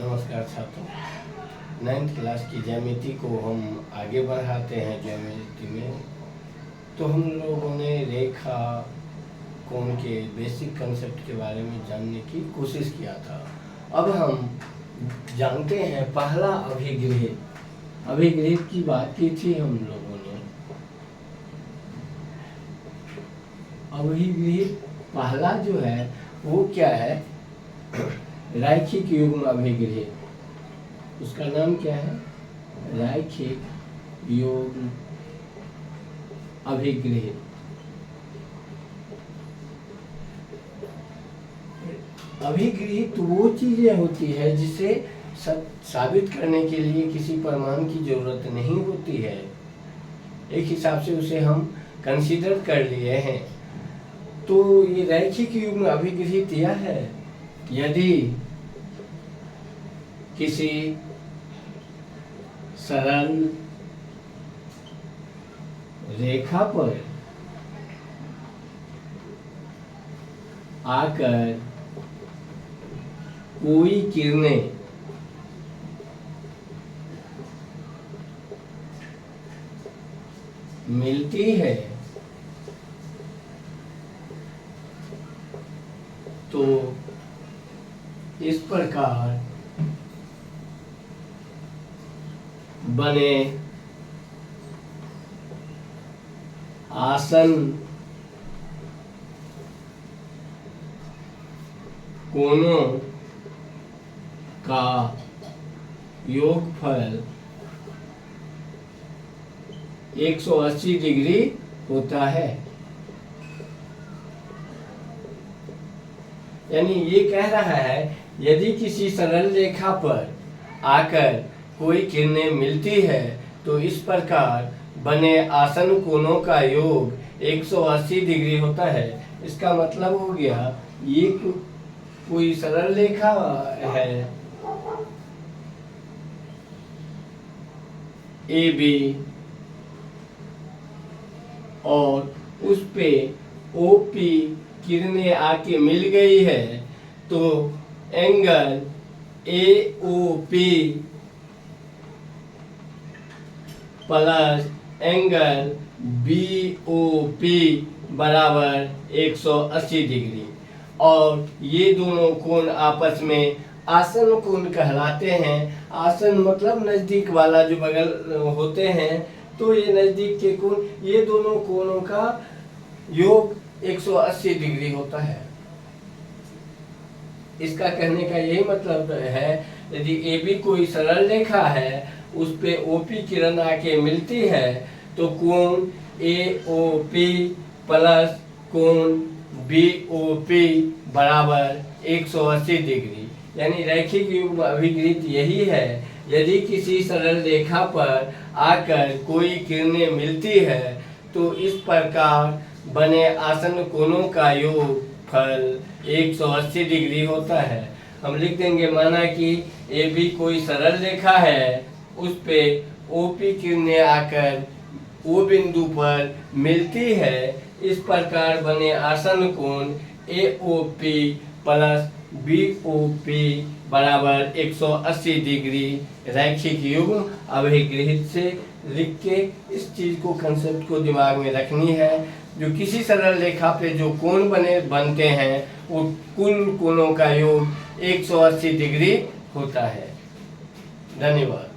नमस्कार छात्रों, 9th class की ज्यामिति को हम आगे बढ़ाते हैं। ज्यामिति में तो हम लोगों ने रेखा कोण के बेसिक कंसेप्ट के बारे में जानने की कोशिश किया था। अब हम जानते हैं पहला अभिगृहित की बात की थी हम लोगों ने। अभिगृहित पहला जो है वो क्या है? रैखिक युग्म अभिगृहित। उसका नाम क्या है? रैखिक युग्म अभिगृहित। अभिगृहित वो चीजें होती है जिसे साबित करने के लिए किसी प्रमाण की जरूरत नहीं होती है। एक हिसाब से उसे हम कंसीडर कर लिए हैं। तो ये रैखिक युग्म अभिगृहित यह है, यदि किसी सरल रेखा पर आकर कोई किरणें मिलती है तो इस प्रकार बने आसन्न कोणों का योगफल 180 डिग्री होता है। यानी ये कह रहा है, यदि किसी सरल रेखा पर आकर कोई किरणें मिलती है तो इस प्रकार बने आसन्न कोणों का योग 180 डिग्री होता है। इसका मतलब हो गया ये कोई सरल रेखा है AB और उस पे OP किरणें आके मिल गई है तो angle AOP plus angle BOP बराबर 180 डिग्री। और ये दोनों कोण आपस में आसन्न कोण कहलाते हैं। आसन्न मतलब नजदीक वाला, जो बगल होते हैं, तो ये नजदीक के कोण, ये दोनों कोणों का योग 180 डिग्री होता है। इसका कहने का यही मतलब है, यदि AB कोई सरल रेखा है, उस पे OP किरण आके मिलती है तो कोण AOP प्लस कोण BOP बराबर 180 डिग्री। यानी रैखिक युग्म अभिगृहित यही है, यदि किसी सरल रेखा पर आकर कोई किरणें मिलती है तो इस प्रकार बने आसन्न कोणों का योगफल 180 डिग्री होता है। हम लिख देंगे, माना कि AB कोई सरल रेखा है, उस पे OP किरणें आकर O बिंदु पर मिलती है। इस प्रकार बने आसन्न कोण AOP प्लस BOP बराबर 180 डिग्री रैखिक युग्म अभिगृहित से लिख के इस चीज को, कंसेप्ट को दिमाग में रखनी है। जो किसी सरल रेखा पे जो कोण बनते हैं वो कुल कोणों का योग 180 डिग्री होता है। धन्यवाद।